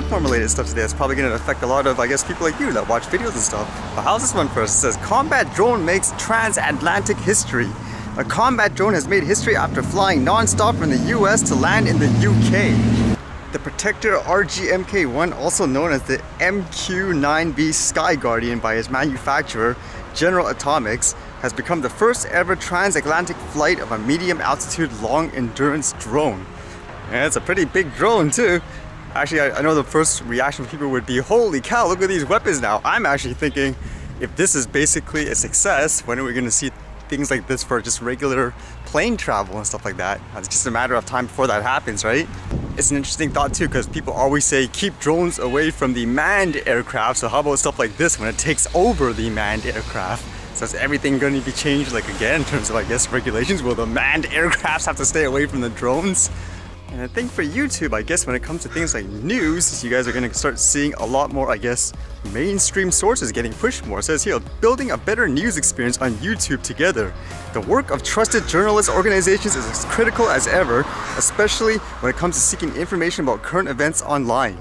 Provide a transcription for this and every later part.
platform related stuff today that's probably going to affect a lot of, I guess, people like you that watch videos and stuff. But how's this one first? It says, combat drone makes transatlantic history. A combat drone has made history after flying non-stop from the US to land in the UK. The Protector RGMK-1, also known as the MQ-9B Sky Guardian by its manufacturer, General Atomics, has become the first ever transatlantic flight of a medium altitude long endurance drone. And it's a pretty big drone too. Actually, I know the first reaction of people would be, holy cow, look at these weapons now. I'm actually thinking, if this is basically a success, when are we going to see things like this for just regular plane travel and stuff like that? It's just a matter of time before that happens, right? It's an interesting thought too, because people always say keep drones away from the manned aircraft. So how about stuff like this when it takes over the manned aircraft? So is everything going to be changed like again in terms of, I guess, regulations? Will the manned aircrafts have to stay away from the drones? And I think for YouTube, I guess when it comes to things like news, you guys are going to start seeing a lot more, I guess, mainstream sources getting pushed more. It says here, building a better news experience on YouTube together. The work of trusted journalist organizations is as critical as ever, especially when it comes to seeking information about current events online.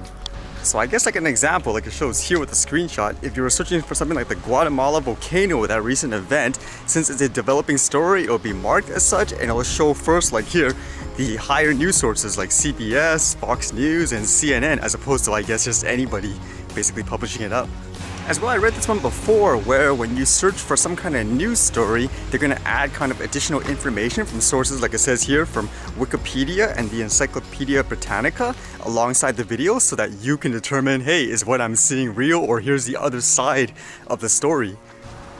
So I guess like an example, like it shows here with the screenshot, if you were searching for something like the Guatemala volcano with that recent event, since it's a developing story, it'll be marked as such, and it'll show first, like here, the higher news sources like CBS, Fox News, and CNN, as opposed to, I guess, just anybody basically publishing it up. As well, I read this one before where when you search for some kind of news story, they're going to add kind of additional information from sources like it says here from Wikipedia and the Encyclopedia Britannica alongside the video so that you can determine, hey, is what I'm seeing real, or here's the other side of the story.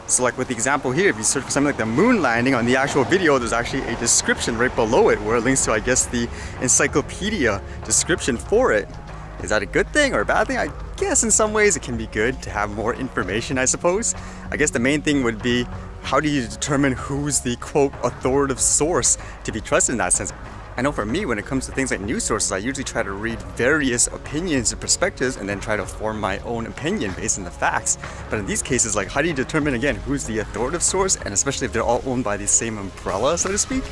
So like with the example here, if you search for something like the moon landing on the actual video, there's actually a description right below it where it links to, I guess, the encyclopedia description for it. Is that a good thing or a bad thing? I guess in some ways it can be good to have more information, I suppose. I guess the main thing would be, how do you determine who's the quote authoritative source to be trusted in that sense? I know for me, when it comes to things like news sources, I usually try to read various opinions and perspectives and then try to form my own opinion based on the facts. But in these cases, like, how do you determine, again, who's the authoritative source, and especially if they're all owned by the same umbrella, so to speak?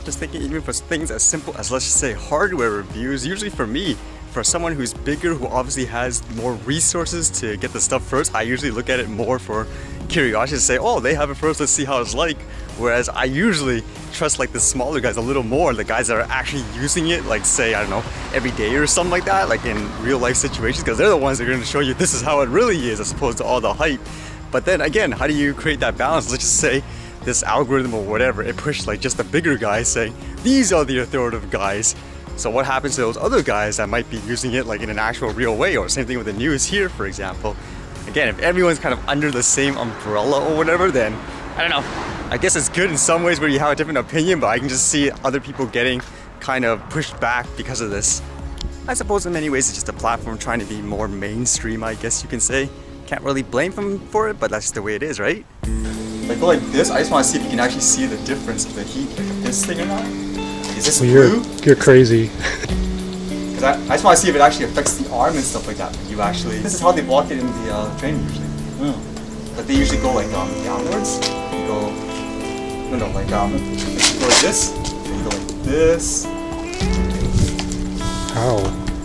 Just thinking even for things as simple as, let's just say, hardware reviews, usually for me, for someone who's bigger, who obviously has more resources to get the stuff first, I usually look at it more for curiosity to say, oh, they have it first, let's see how it's like. Whereas I usually trust like the smaller guys a little more, the guys that are actually using it, like say, I don't know, every day or something like that, like in real life situations, because they're the ones that are going to show you this is how it really is as opposed to all the hype. But then again, how do you create that balance? Let's just say this algorithm or whatever, it pushed like just the bigger guys saying, these are the authoritative guys. So what happens to those other guys that might be using it like in an actual real way? Or same thing with the news here, for example. Again, if everyone's kind of under the same umbrella or whatever, then I don't know. I guess it's good in some ways where you have a different opinion, but I can just see other people getting kind of pushed back because of this. I suppose in many ways it's just a platform trying to be more mainstream, I guess you can say. Can't really blame them for it, but that's just the way it is, right? Like go like this, I just want to see if you can actually see the difference of the heat, like this thing or not. Is this blue? You're crazy. Because I just want to see if it actually affects the arm and stuff like that. When you actually, this is how they block it in the train usually. But they usually go like downwards. You go, no, like you go like this. Then you go like this. How?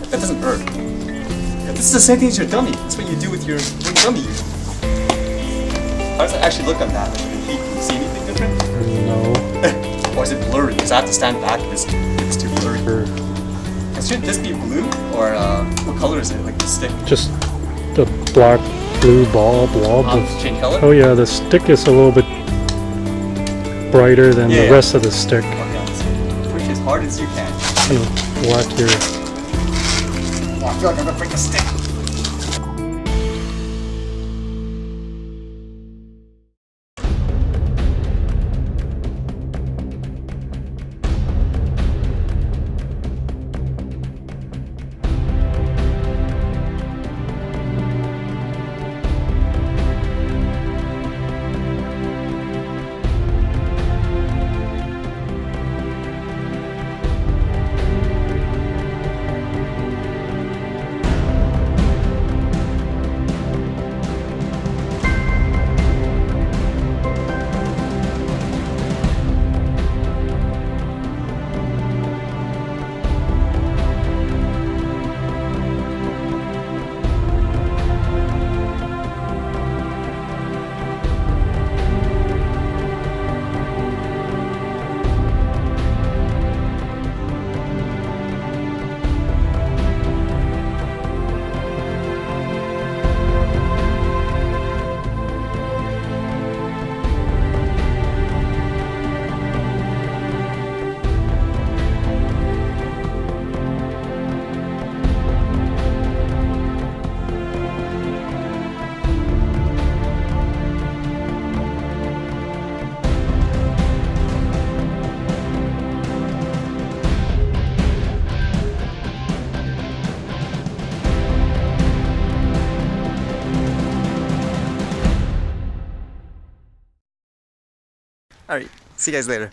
That doesn't hurt. Yeah, this is the same thing as your dummy. That's what you do with your dummy usually. How does it actually look on that? Like the heat, can you see anything different? No. Or is it blurry? Because I have to stand back if it's too blurry. And shouldn't this be blue? Or what color is it? Like the stick? Just the black, blue blob. Change color? Oh yeah, the stick is a little bit brighter than the rest of the stick. Okay, so push as hard as you can. Kind of black here. Oh, I feel like I'm gonna break the stick. All right, see you guys later.